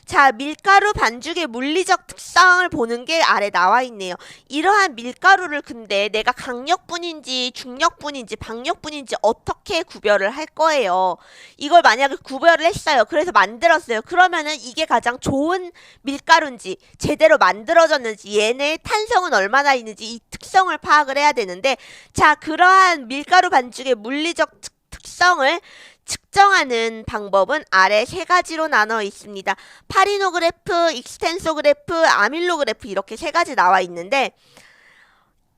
자, 밀가루 반죽의 물리적 특성을 보는 게 아래 나와 있네요. 이러한 밀가루를 근데 내가 강력분인지 중력분인지 박력분인지 어떻게 구별을 할 거예요. 이걸 만약에 구별을 했어요. 그래서 만들었어요. 그러면은 이게 가장 좋은 밀가루인지 제대로 만들어졌는지 얘네의 탄성은 얼마나 있는지 이 특성을 파악을 해야 되는데, 자, 그러한 밀가루 반죽의 물리적 특성을 측정하는 방법은 아래 세 가지로 나눠 있습니다. 파리노그래프, 익스텐소그래프, 아밀로그래프 이렇게 세 가지 나와 있는데,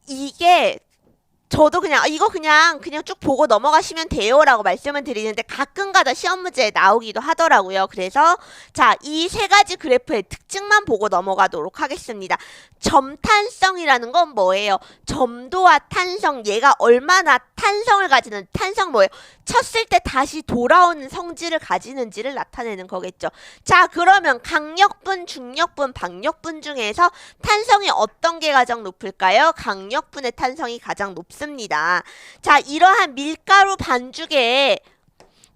이게 저도 그냥 이거 그냥 쭉 보고 넘어가시면 돼요 라고 말씀을 드리는데 가끔가다 시험 문제에 나오기도 하더라고요. 그래서 자, 이 세 가지 그래프의 특징만 보고 넘어가도록 하겠습니다. 점탄성이라는 건 뭐예요? 점도와 탄성, 얘가 얼마나 탄성을 가지는, 탄성 뭐예요? 쳤을 때 다시 돌아오는 성질을 가지는지를 나타내는 거겠죠. 자, 그러면 강력분, 중력분, 박력분 중에서 탄성이 어떤 게 가장 높을까요? 강력분의 탄성이 가장 높습니다. 자, 이러한 밀가루 반죽의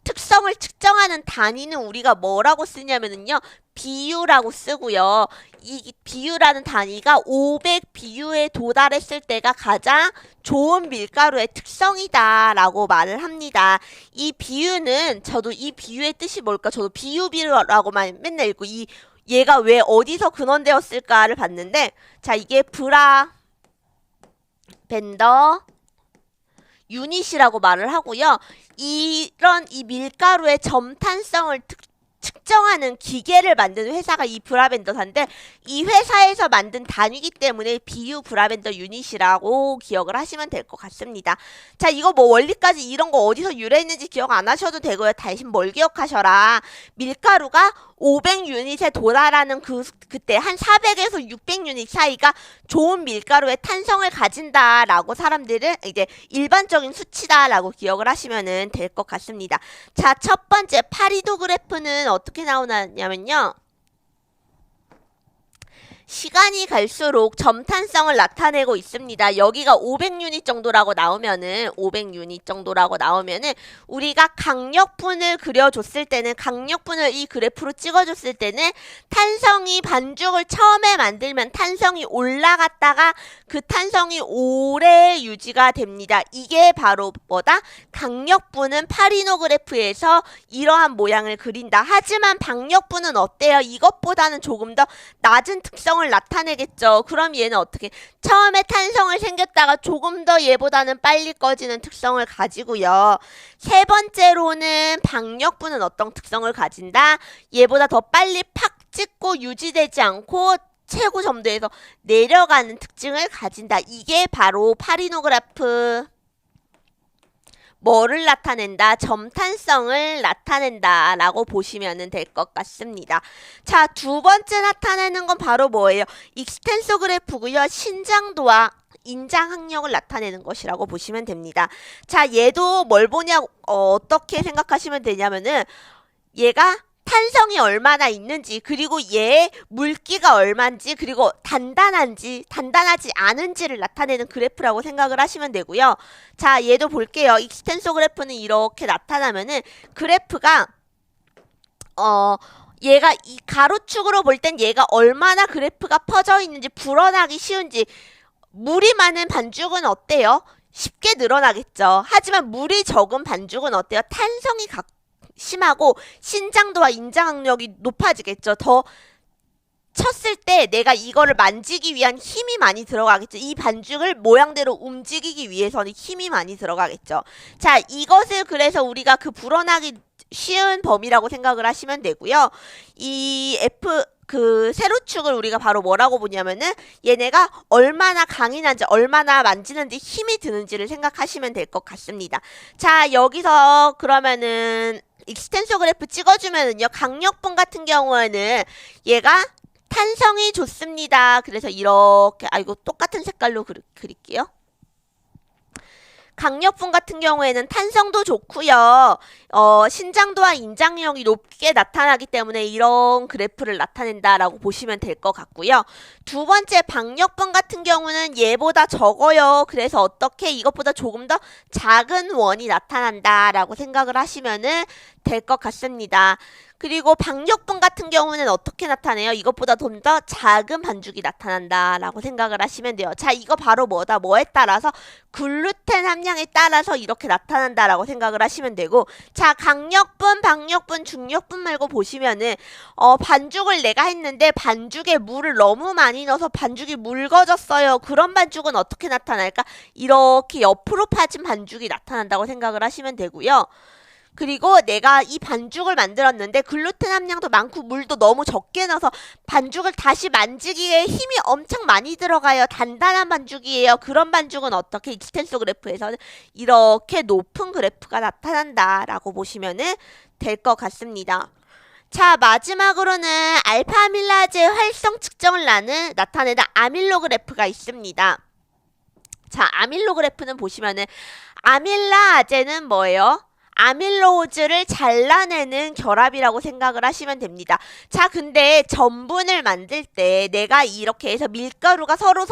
특성을 측정하는 단위는 우리가 뭐라고 쓰냐면요, BU라고 쓰고요. 이 BU라는 단위가 500 BU에 도달했을 때가 가장 좋은 밀가루의 특성이다 라고 말을 합니다. 이 BU는 저도 이 BU의 뜻이 뭘까? 저도 BU라고만 맨날 읽고 얘가 왜 어디서 근원되었을까를 봤는데, 자, 이게 브라벤더 유닛이라고 말을 하고요. 이런 이 밀가루의 점탄성을 측정하는 기계를 만드는 회사가 이 브라벤더사인데, 이 회사에서 만든 단위이기 때문에 BU 브라벤더 유닛이라고 기억을 하시면 될 것 같습니다. 자, 이거 뭐 원리까지 이런 거 어디서 유래했는지 기억 안 하셔도 되고요. 대신 뭘 기억하셔라. 밀가루가 500유닛에 도달하는 그때 한 400에서 600유닛 사이가 좋은 밀가루의 탄성을 가진다라고 사람들은 이제 일반적인 수치다라고 기억을 하시면 될 것 같습니다. 자, 첫 번째 파리도 그래프는 어떻게 나오냐면요, 시간이 갈수록 점탄성을 나타내고 있습니다. 여기가 500유닛 정도라고 나오면은, 500유닛 정도라고 나오면은, 우리가 강력분을 그려줬을 때는, 강력분을 이 그래프로 찍어줬을 때는, 탄성이 반죽을 처음에 만들면 탄성이 올라갔다가 그 탄성이 오래 유지가 됩니다. 이게 바로 뭐다? 강력분은 파리노 그래프에서 이러한 모양을 그린다. 하지만 박력분은 어때요? 이것보다는 조금 더 낮은 특성을 나타내겠죠. 그럼 얘는 어떻게? 처음에 탄성을 생겼다가 조금 더 얘보다는 빨리 꺼지는 특성을 가지고요. 세 번째로는 박력분은 어떤 특성을 가진다? 얘보다 더 빨리 팍 찍고 유지되지 않고 최고 점도에서 내려가는 특징을 가진다. 이게 바로 파리노그래프. 뭐를 나타낸다? 점탄성을 나타낸다 라고 보시면 될 것 같습니다. 자, 두 번째 나타내는 건 바로 뭐예요? 익스텐소 그래프고요. 신장도와 인장 학력을 나타내는 것이라고 보시면 됩니다. 자, 얘도 뭘 보냐, 어떻게 생각하시면 되냐면은, 얘가 탄성이 얼마나 있는지, 그리고 얘의 물기가 얼마인지, 그리고 단단한지 단단하지 않은지를 나타내는 그래프라고 생각을 하시면 되고요. 자, 얘도 볼게요. 익스텐소 그래프는 이렇게 나타나면은 그래프가 얘가 이 가로축으로 볼 땐 얘가 얼마나 그래프가 퍼져 있는지, 불어나기 쉬운지. 물이 많은 반죽은 어때요? 쉽게 늘어나겠죠. 하지만 물이 적은 반죽은 어때요? 탄성이 심하고 신장도와 인장학력이 높아지겠죠. 더 쳤을 때 내가 이거를 만지기 위한 힘이 많이 들어가겠죠. 이 반죽을 모양대로 움직이기 위해서는 힘이 많이 들어가겠죠. 자, 이것을 그래서 우리가 그 불어나기 쉬운 범위라고 생각을 하시면 되고요. 이 세로축을 우리가 바로 뭐라고 보냐면은, 얘네가 얼마나 강인한지, 얼마나 만지는데 힘이 드는지를 생각하시면 될 것 같습니다. 자, 여기서 그러면은 익스텐소 그래프 찍어주면은요, 강력분 같은 경우에는 얘가 탄성이 좋습니다. 그래서 이렇게, 이거 똑같은 색깔로 그릴게요. 강력분 같은 경우에는 탄성도 좋고요. 신장도와 인장력이 높게 나타나기 때문에 이런 그래프를 나타낸다라고 보시면 될 것 같고요. 두 번째 박력분 같은 경우는 얘보다 적어요. 그래서 어떻게 이것보다 조금 더 작은 원이 나타난다라고 생각을 하시면 될 것 같습니다. 그리고 박력분 같은 경우는 어떻게 나타내요? 이것보다 좀 더 작은 반죽이 나타난다 라고 생각을 하시면 돼요. 자, 이거 바로 뭐다? 뭐에 따라서? 글루텐 함량에 따라서 이렇게 나타난다 라고 생각을 하시면 되고, 자, 강력분, 박력분, 중력분 말고 보시면은 반죽을 내가 했는데 반죽에 물을 너무 많이 넣어서 반죽이 묽어졌어요. 그런 반죽은 어떻게 나타날까? 이렇게 옆으로 파진 반죽이 나타난다고 생각을 하시면 되고요. 그리고 내가 이 반죽을 만들었는데 글루텐 함량도 많고 물도 너무 적게 넣어서 반죽을 다시 만지기에 힘이 엄청 많이 들어가요. 단단한 반죽이에요. 그런 반죽은 어떻게 익스텐소 그래프에서는 이렇게 높은 그래프가 나타난다라고 보시면 될 것 같습니다. 자, 마지막으로는 알파 아밀라제의 활성 측정을 나타내는 아밀로 그래프가 있습니다. 자, 아밀로 그래프는 보시면은 아밀라제는 뭐예요? 아밀로즈를 잘라내는 결합이라고 생각을 하시면 됩니다. 자, 근데 전분을 만들 때 내가 이렇게 해서 밀가루가 서로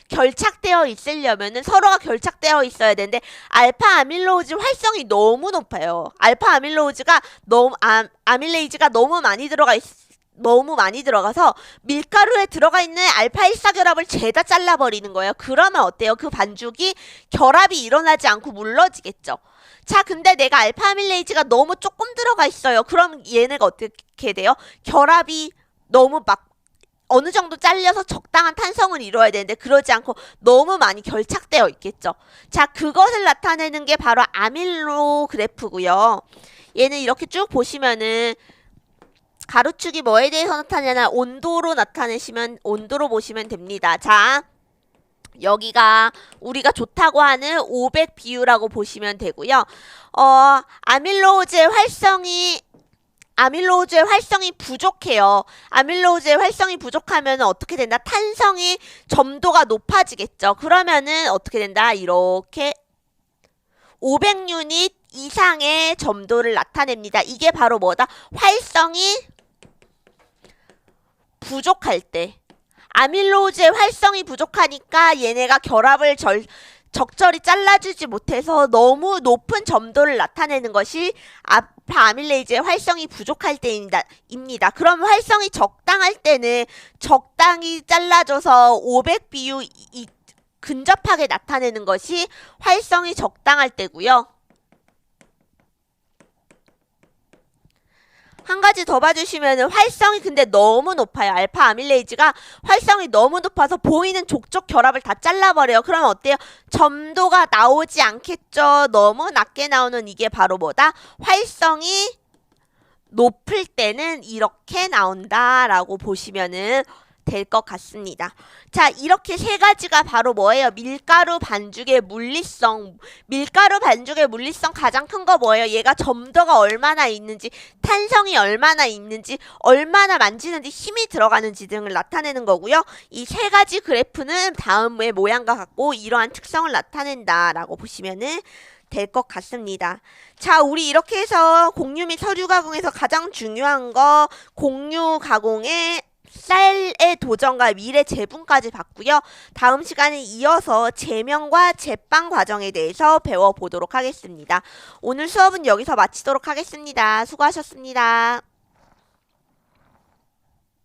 결착되어 있으려면은 서로가 결착되어 있어야 되는데 알파 아밀로즈 활성이 너무 높아요. 알파 아밀로즈가 아밀레이즈가 너무 많이 들어가서 밀가루에 들어가 있는 알파 1사 결합을 죄다 잘라버리는 거예요. 그러면 어때요? 그 반죽이 결합이 일어나지 않고 물러지겠죠. 자, 근데 내가 알파 아밀레이즈가 너무 조금 들어가 있어요. 그럼 얘네가 어떻게 돼요? 결합이 너무 막 어느 정도 잘려서 적당한 탄성을 이루어야 되는데 그러지 않고 너무 많이 결착되어 있겠죠. 자, 그것을 나타내는 게 바로 아밀로 그래프고요. 얘는 이렇게 쭉 보시면은 가로축이 뭐에 대해서 나타내냐? 온도로 보시면 됩니다. 자, 여기가 우리가 좋다고 하는 500 비율이라고 보시면 되고요. 아밀로즈의 활성이 부족해요. 아밀로즈의 활성이 부족하면 어떻게 된다? 탄성이 점도가 높아지겠죠. 그러면은 어떻게 된다? 이렇게 500유닛 이상의 점도를 나타냅니다. 이게 바로 뭐다? 활성이 부족할 때. 아밀로즈의 활성이 부족하니까 얘네가 결합을 적절히 잘라주지 못해서 너무 높은 점도를 나타내는 것이 알파 아밀레이즈의 활성이 부족할 때입니다. 그럼 활성이 적당할 때는 적당히 잘라줘서 500 비율 근접하게 나타내는 것이 활성이 적당할 때고요. 한 가지 더 봐주시면은 활성이 근데 너무 높아요. 알파 아밀레이즈가 활성이 너무 높아서 보이는 족족 결합을 다 잘라버려요. 그러면 어때요? 점도가 나오지 않겠죠. 너무 낮게 나오는 이게 바로 뭐다? 활성이 높을 때는 이렇게 나온다라고 보시면은 될 것 같습니다. 자, 이렇게 세 가지가 바로 뭐예요? 밀가루 반죽의 물리성. 밀가루 반죽의 물리성 가장 큰 거 뭐예요? 얘가 점도가 얼마나 있는지, 탄성이 얼마나 있는지, 얼마나 만지는데 힘이 들어가는지 등을 나타내는 거고요. 이 세 가지 그래프는 다음의 모양과 같고 이러한 특성을 나타낸다라고 보시면은 될 것 같습니다. 자, 우리 이렇게 해서 공유 및 서류 가공에서 가장 중요한 거 공유 가공의 쌀의 도전과 미래 재분까지 봤고요. 다음 시간에 이어서 제명과 제빵 과정에 대해서 배워보도록 하겠습니다. 오늘 수업은 여기서 마치도록 하겠습니다. 수고하셨습니다.